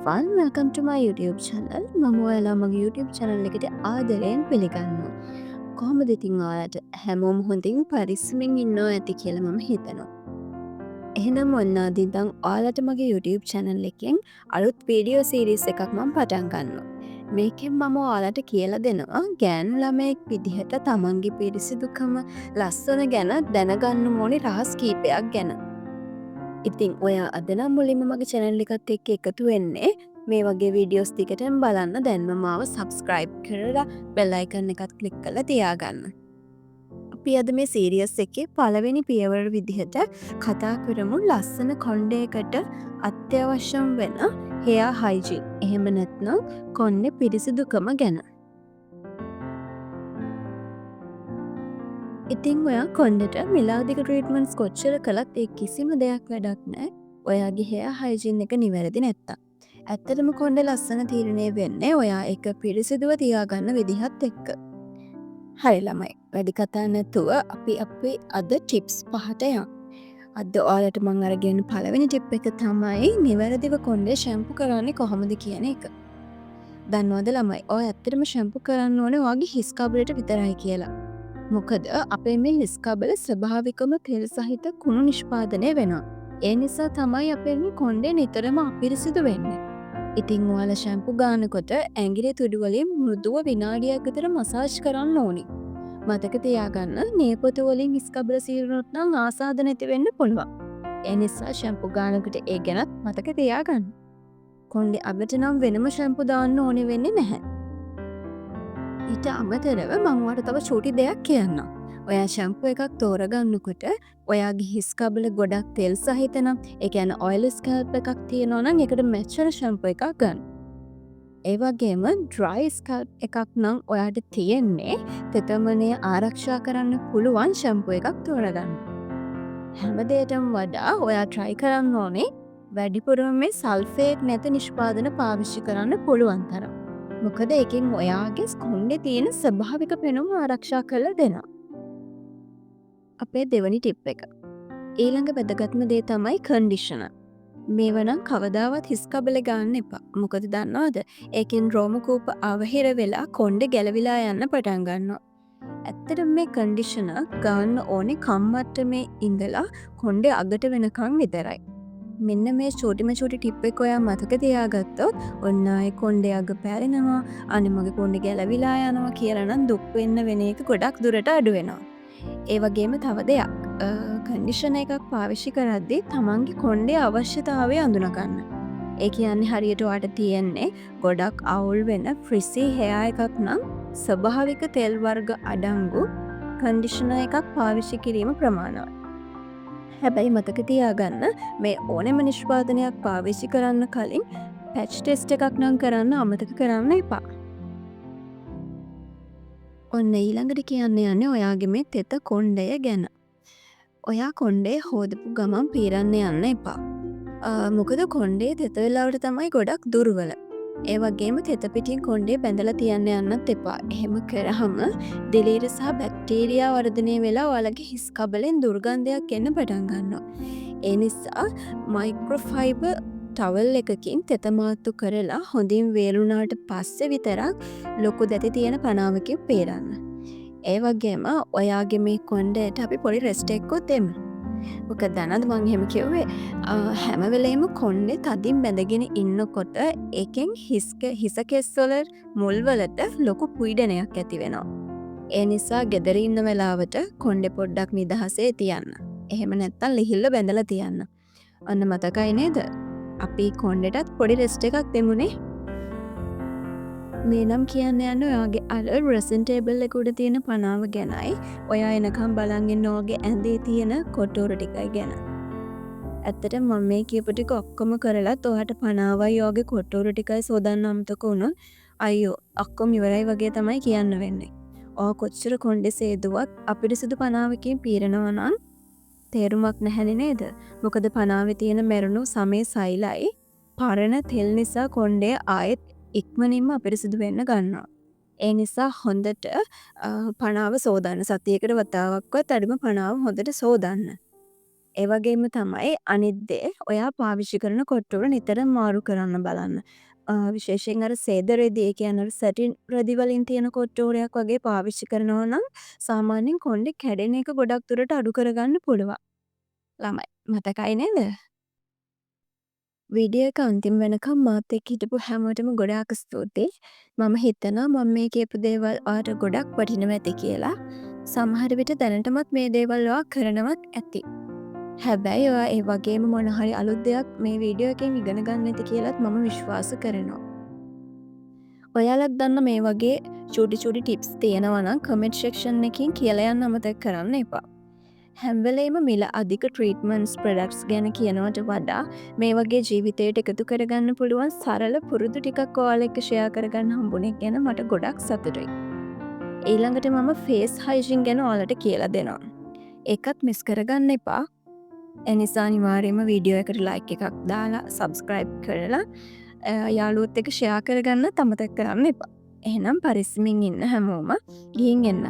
everyone, welcome to my YouTube channel. මම ඔයාලා මගේ YouTube channel එකට ආදරයෙන් පිළිගන්නවා. කොහොමද ඉතින් ඔයාලට හැමෝම හොඳින් පරිස්සමින් ඉන්නවා ඇති කියලා මම හිතනවා. එහෙනම් ඔන්න අද ඉඳන් ඔයාලට මගේ YouTube channel එකෙන් අලුත් වීඩියෝ සීරීස් එකක් මම පටන් ගන්නවා. මේකෙන් මම ඔයාලට කියලා දෙනවා ගෑනු ළමයෙක් විදිහට තමන්ගේ පිරිසිදුකම ලස්සන ගැන දැනගන්න ඕනි රහස් කීපයක් ගැන. ඉතින් ඔයා අද නම් මුලින්ම මගේ channel එකත් එක්ක එකතු වෙන්නේ මේ වගේ වීඩියෝස් ටිකටම බලන්න දැන්ම මාව subscribe කරලා bell icon එකත් click කරලා තියාගන්න. අපි අද මේ සීරීස් එකේ පළවෙනි පියවර විදිහට කතා කරමු ලස්සන කොණ්ඩේකට අත්‍යවශ්‍යම වෙන hair hygiene. එහෙම නැත්නම් කොණ්ඩේ පිරිසිදුකම ගැන. ඉතින් ඔයා කොණ්ඩේට මිලාදික ට්‍රීට්මන්ට්ස් කොච්චර කළත් ඒ කිසිම දෙයක් වැඩක් නැහැ. ඔයාගේ hair hygiene එක නිවැරදි නැත්තම්. ඇත්තටම කොණ්ඩේ ලස්සන තීරණය වෙන්නේ ඔයා ඒක පිරිසිදුව තියාගන්න විදිහත් එක්ක. හරි ළමයි. වැඩි කතා නැතුව අපි අද ටිප්ස් පහට යමු. අද ඔයාලට මම අරගෙන පළවෙනි ටිප් එක තමයි නිවැරදිව කොණ්ඩේ ෂැම්පු කරන්නේ කොහොමද කියන එක. දන්නවද ළමයි? ඔය ඇත්තටම ෂැම්පු කරන්න ඕනේ ඔයාගේ හිස් කබලට විතරයි කියලා. මොකද අපේ මේ හිස් කබල ස්වභාවිකම තෙල් සහිත කුණු නිෂ්පාදනය වෙනවා. ඒ නිසා තමයි අපේ මේ කොණ්ඩේ නිතරම අපිරිසිදු වෙන්නේ. ඉතින් ඔයාලා ෂැම්පු ගන්නකොට ඇඟිලි තුඩු වලින් මෘදුව විනාඩියක් විතර මසාජ් කරන්න ඕනි. මතක තියාගන්න නියපොතු වලින් හිස් කබල සීරුනොත් නම් ආසාද නැති වෙන්න පුළුවන්. ඒ නිසා ෂැම්පු ගන්නකොට ඒ ගැනත් මතක තියාගන්න. කොණ්ඩේ අගට නම් වෙනම ෂැම්පු දාන්න ඕනේ වෙන්නේ නැහැ. ඊට අමතරව මම ඔයාලට තව චූටි දෙයක් කියන්නම්. ඔයා ෂැම්පු එකක් තෝරගන්නකොට ඔයාගේ හිස් කබල ගොඩක් තෙල් සහිත නම් ඒ කියන්නේ ඔයිලි ස්කැල්ප් එකක් තියෙනවා නම් ඒකට මැච් වෙන ෂැම්පු එකක් ගන්න. ඒ වගේම ඩ්‍රයි ස්කැල්ප් එකක් නම් ඔයාට තියෙන්නේ තෙතමනය ආරක්ෂා කරන්න පුළුවන් ෂැම්පු එකක් තෝරගන්න. හැම දෙයකටම වඩා ඔයා try කරන්න ඕනේ වැඩිපුරම මේ සල්ෆේට් නැති නිෂ්පාදන පාවිච්චි කරන්න පුළුවන් තරම්. මොකද ඒකෙන් ඔයාගේ කොණ්ඩේ තියෙන ස්වභාවික පෙනුම ආරක්ෂා කරලා දෙනවා. අපේ දෙවනි ටිප් එක. ඊළඟ වැදගත්ම දේ තමයි කන්ඩිෂනර්. මේව නම් කවදාවත් හිස් කබලේ ගන්න එපා. මොකද දන්නවද? ඒකෙන් රෝම කූප අවහිර වෙලා කොණ්ඩේ ගැලවිලා යන්න පටන් ගන්නවා. ඇත්තටම මේ කන්ඩිෂනර් ගන්න ඕනේ කම්මට්ටමේ ඉඳලා කොණ්ඩේ අගට වෙනකන් විතරයි. මෙන්න මේ චූටිම ටිප් එක ඔයා මතක තියාගත්තොත් ඔන්න ආයේ කොණ්ඩේ අග පැරෙනවා අනේ මගේ කොණ්ඩේ ගැලවිලා යනවා කියලා නම් දුක් වෙන්න වෙන එක ගොඩක් දුරට අඩු වෙනවා. ඒ වගේම තව දෙයක් කන්ඩිෂනර් එකක් පාවිච්චි කරද්දී තමන්ගේ කොණ්ඩේ අවශ්‍යතාවය අඳුන ගන්න. ඒ කියන්නේ හරියට ඔයාට තියෙන්නේ ගොඩක් අවුල් වෙන ෆ්‍රිසි hair එකක් නම් ස්වභාවික තෙල් වර්ග අඩංගු කන්ඩිෂනර් එකක් පාවිච්චි කිරීම ප්‍රමාණවත්. හැබැයි මතක තියාගන්න මේ ඕනෙම නිෂ්පාදනයක් පාවිච්චි කරන්න කලින් පැච් ටෙස්ට් එකක් නම් කරන්න අමතක කරන්න එපා. ඔන්න ඊළඟට කියන්න යන්නේ ඔයාගේ මේ තෙත කොණ්ඩය ගැන. ඔයා කොණ්ඩේ හොදපු ගමන් පීරන්න යන්න එපා. මොකද කොණ්ඩේ තෙත වෙලාවට තමයි ගොඩක් දුර්වල. ඒ වගේම තෙත පිටින් කොණ්ඩේ බැඳලා තියන්න යන්නත් එපා. එහෙම කරාම දිලීර සහ බැක්ටීරියා වර්ධනය වෙලා ඔයාලගේ හිස් කබලෙන් දුර්ගන්ධයක් එන්න පටන් ගන්නවා. ඒ නිසා මයික්‍රෝෆයිබර් ටවල් එකකින් තෙත මාත්තු කරලා හොඳින් වේලුණාට පස්සේ විතරක් ලොකු දැති තියෙන පනාවකින් පේරන්න. ඒ වගේම ඔයාගේ මේ කොණ්ඩේට අපි පොඩි රෙස්ට් එකකුත් දෙමු. මොකද දන්නවද මං එහෙම කිව්වේ හැම වෙලේම කොණ්ඩේ තදින් බැඳගෙන ඉන්නකොට ඒකෙන් හිස කෙස්වල මුල් වලට ලොකු පීඩනයක් ඇති වෙනවා. ඒ නිසා ගෙදර ඉන්න වෙලාවට කොණ්ඩේ පොඩ්ඩක් නිදහසේ තියන්න. එහෙම නැත්තම් ලිහිල්ල බැඳලා තියන්න. අන්න මතකයි නේද? අපි කොණ්ඩේටත් පොඩි රෙස්ට් එකක් දෙමුනේ. මේ නම් කියන්න යන්නේ ඔයාගේ අර ඩ්‍රෙසින් ටේබල් එක උඩ තියෙන පනාව ගැනයි. ඔයා එනකම් බලන් ඉන්න ඔයාගේ ඇඳේ තියෙන කොටෝර ටිකයි ගැන. ඇත්තටම මම මේ කියපු ටික ඔක්කොම කරලත් ඔයාට පනාවයි ඔයාගේ කොටෝර ටිකයි සෝදන්න අමතක වුණොත් අයියෝ ඔක්කොම ඉවරයි වගේ තමයි කියන්න වෙන්නේ. ඔයා කොච්චර කොණ්ඩේ සේදුවත් අපිරිසිදු පනාවකින් පීරනවා නම් තේරුමක් නැහැනේ නේද? මොකද පනාවේ තියෙන මැරුණු සමේ සෛලයි පරණ තෙල් නිසා කොණ්ඩේ ආයෙත් ඉක්මනින්ම අපිරිසිදු වෙන්න ගන්නවා. ඒ නිසා හොඳට පනාව සෝදන්න. සතියකට වතාවක්වත් අඩුම පනාව හොඳට සෝදන්න. ඒවගේම තමයි අනිත්දේ ඔයා පාවිච්චි කරන කොට්ටුර නිතර මාරු කරන්න බලන්න. විශේෂයෙන් අර සේද රෙදි ඒ කියන්නේ අර සැටින් රෙදි වලින් තියෙන කොට්ටෝරයක් වගේ පාවිච්චි කරනවා නම් සාමාන්‍යයෙන් කොණ්ඩේ කැඩෙන එක ගොඩක් දුරට අඩු කරගන්න පුළුවන්. ළමයි මතකයි නේද? වීඩියෝ එක අන්තිම වෙනකම් මාත් එක්ක හිටපු හැමෝටම ගොඩාක් ස්තුතියි. මම හිතනවා මම මේ කියපු දේවල් ඔයාට ගොඩක් වටිනවා ඇති කියලා. සමහර විට දැනටමත් මේ දේවල් ඔයා කරනවත් ඇති. හැබැයි ඔයා ඒ වගේම මොන හරි අලුත් දෙයක් මේ වීඩියෝ එකෙන් ඉගෙන ගන්න ඇති කියලාත් මම විශ්වාස කරනවා. ඔයාලත් දන්න මේ වගේ චූටි චූටි ටිප්ස් තියෙනවා නම් කමෙන්ට් සෙක්ෂන් එකකින් කියලා යන්න අමතක කරන්න එපා. හැම වෙලේම මිල අධික ට්‍රීට්මන්ට්ස් ප්‍රොඩක්ට්ස් ගැන කියනවට වඩා මේ වගේ ජීවිතයට එකතු කරගන්න පුළුවන් සරල පුරුදු ටිකක් ඔයාලා එක්ක ෂෙයා කරගන්න හම්බුනේ ගැන මට ගොඩක් සතුටුයි. ඊළඟට මම ෆේස් හයිජීන් ගැන ඔයාලට කියලා දෙනවා. ඒකත් මිස් කරගන්න එපා. එනිසා අනිවාර්යයෙන්ම වීඩියෝ එකට ලයික් එකක් දාලා සබ්ස්ක්‍රයිබ් කරලා යාළුවොත් එක්ක ෂෙයා කරගන්න අමතක කරන්න එපා. එහෙනම් පරිස්සමින් ඉන්න හැමෝම ගිහින් එන්න.